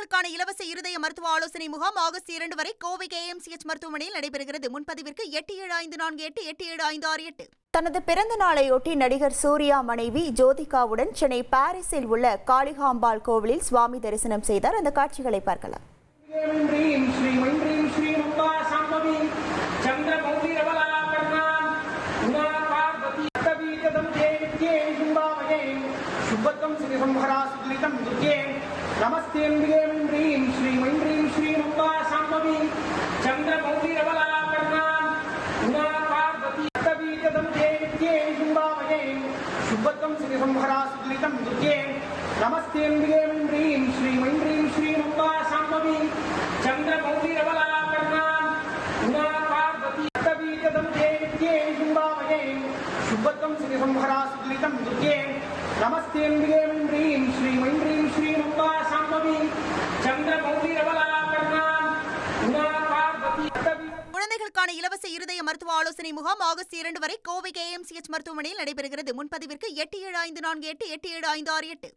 குழந்தைகளுக்கான இலவச இருதய மருத்துவ ஆலோசனை முகாம் ஆகஸ்ட் 2 வரை கோவை KMCH மருத்துவமனையில் நடைபெறுகிறது. முன்பதிவிற்கு 8754875668. தனது பிறந்த நாளையொட்டி நடிகர் சூர்யா மனைவி ஜோதிகாவுடன் சென்னை பாரிஸில் உள்ள காளிகாம்பாள் கோவிலில் சுவாமி தரிசனம் செய்தார். அந்த காட்சிகளை பார்க்கலாம். नमस्ते श्री मैंद्रीं श्री अम्बा सांबवी चंद्रगौरीरवलापर्णा उमा पार्वती अष्टवीतदं देव्ये शुंभामये शुभत्वं श्री संहरा सुदृतं दुर्गे नमस्ते श्री मैंद्रीं श्री अम्बा सांबवी चंद्रगौरीरवलापर्णा उमा पार्वती अष्टवीतदं देव्ये शुंभामये शुभत्वं श्री संहरा सुदृतं दुर्गे नमस्ते श्री मैंद्रीं श्री अम्बा குழந்தைகளுக்கான இலவச இருதய மருத்துவ ஆலோசனை முகாம் ஆகஸ்ட் 2 வரை கோவை KMCH மருத்துவமனையில் நடைபெறுகிறது. முன்பதிவிற்கு 8754875668.